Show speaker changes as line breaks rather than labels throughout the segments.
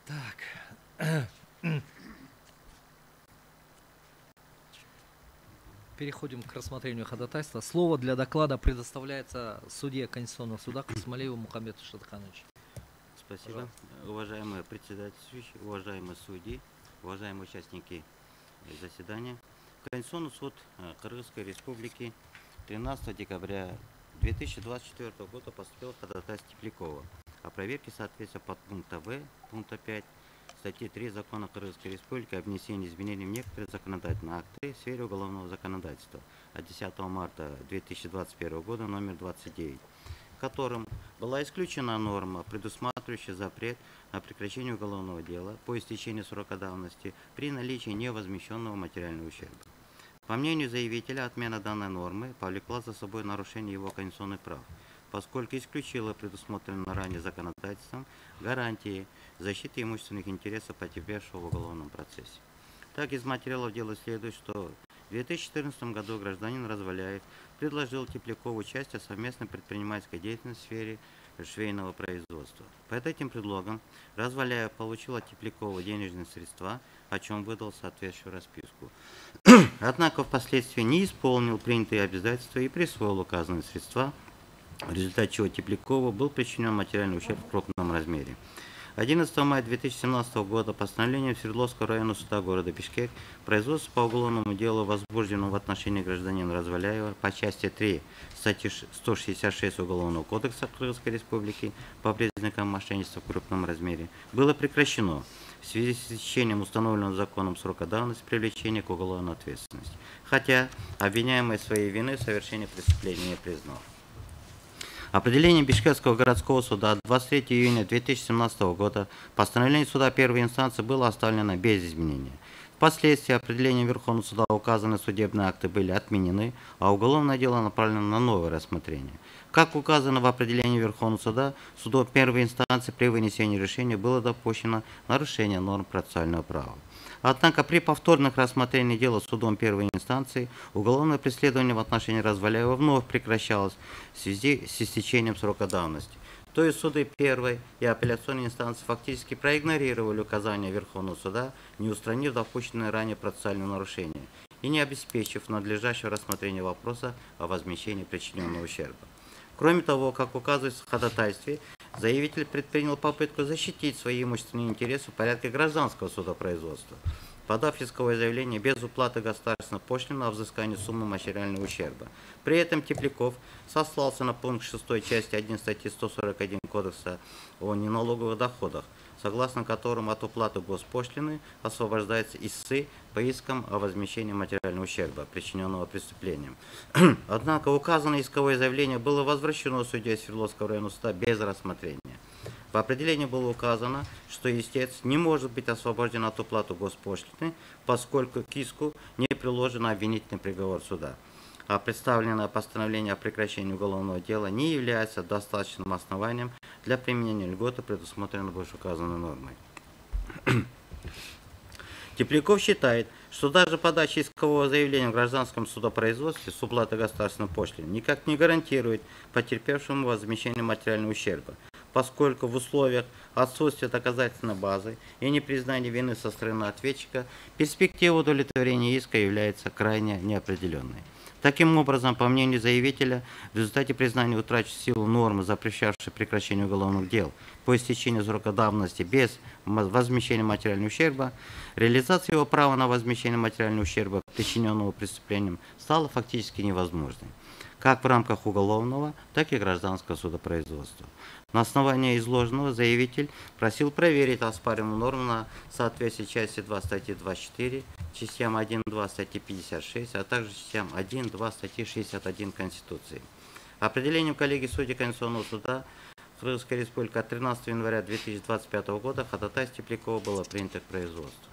Так. Переходим к рассмотрению ходатайства. Слово для доклада предоставляется судье Конституционного суда Кусмалиеву Мухаммеду Шадхановичу.
Спасибо. Уважаемые председательствующие, уважаемые судьи, уважаемые участники заседания. Конституционный суд Кыргызской Республики 13 декабря 2024 года поступил ходатайство Теплякова о проверке соответствия подпункта В, пункта 5, статьи 3 Закона Кыргызской Республики о внесении изменений в некоторые законодательные акты в сфере уголовного законодательства от 10 марта 2021 года номер 29, которым была исключена норма, предусматривающая запрет на прекращение уголовного дела по истечении срока давности при наличии невозмещенного материального ущерба. По мнению заявителя, отмена данной нормы повлекла за собой нарушение его конституционных прав, поскольку исключила предусмотренным ранее законодательством гарантии защиты имущественных интересов потерпевшего в уголовном процессе. Так, из материалов дела следует, что в 2014 году гражданин Разваляев предложил Теплякову участие в совместной предпринимательской деятельности в сфере швейного производства. Под этим предлогом Разваляев получил от Теплякова денежные средства, о чем выдал соответствующую расписку. Однако впоследствии не исполнил принятые обязательства и присвоил указанные средства, в результате чего Теплякову был причинен материальный ущерб в крупном размере. 11 мая 2017 года постановлением Свердловского районного суда города Бишкек производство по уголовному делу, возбужденному в отношении гражданина Разваляева по части 3 статьи 166 Уголовного кодекса Кыргызской Республики по признакам мошенничества в крупном размере, было прекращено в связи с истечением установленного законом срока давности привлечения к уголовной ответственности, хотя обвиняемый своей вины в совершении преступления не признал. Определением Бишкекского городского суда от 23 июня 2017 года постановление суда первой инстанции было оставлено без изменения. Впоследствии определением Верховного суда указанные судебные акты были отменены, а уголовное дело направлено на новое рассмотрение. Как указано в определении Верховного суда, судом первой инстанции при вынесении решения было допущено нарушение норм процессуального права. Однако при повторных рассмотрениях дела судом первой инстанции уголовное преследование в отношении Разваляева вновь прекращалось в связи с истечением срока давности. То есть суды первой и апелляционной инстанции фактически проигнорировали указания Верховного суда, не устранив допущенные ранее процессуальные нарушения и не обеспечив надлежащего рассмотрения вопроса о возмещении причиненного ущерба. Кроме того, как указывается в ходатайстве, заявитель предпринял попытку защитить свои имущественные интересы в порядке гражданского судопроизводства, подав исковое заявление без уплаты государственной пошлины на взыскание суммы материального ущерба. При этом Тепляков сослался на пункт 6 части 1 статьи 141 Кодекса о неналоговых доходах, согласно которому от уплаты госпошлины освобождается истцы по искам о возмещении материального ущерба, причиненного преступлением. Однако указанное исковое заявление было возвращено судьей Свердловского районного суда без рассмотрения. В определении было указано, что истец не может быть освобожден от уплаты госпошлины, поскольку к иску не приложен обвинительный приговор суда. А представленное постановление о прекращении уголовного дела не является достаточным основанием для применения льготы, предусмотренной вышеуказанной нормой. Тепляков считает, что даже подача искового заявления в гражданском судопроизводстве с уплатой государственной пошлины никак не гарантирует потерпевшему возмещение материального ущерба, поскольку в условиях отсутствия доказательной базы и непризнания вины со стороны ответчика перспектива удовлетворения иска является крайне неопределенной. Таким образом, по мнению заявителя, в результате признания утрачившей силу нормы, запрещавшей прекращение уголовных дел по истечению срока давности без возмещения материального ущерба, реализация его права на возмещение материального ущерба, причиненного преступлением, стала фактически невозможной, как в рамках уголовного, так и гражданского судопроизводства. На основании изложенного заявитель просил проверить оспариваемую норму на соответствие части 2 статьи 24, частям 1-2 статьи 56, а также частям 1-2 статьи 61 Конституции. Определением коллегии судей Конституционного суда Кыргызской Республики от 13 января 2025 года ходатайство Теплякова было принято к производству.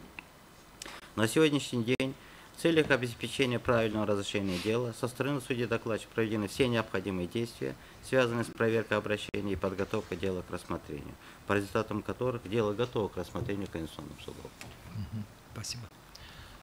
На сегодняшний день в целях обеспечения правильного разрешения дела со стороны судьи-докладчика проведены все необходимые действия, связанные с проверкой обращения и подготовкой дела к рассмотрению, по результатам которых дело готово к рассмотрению Конституционным судом.
Спасибо.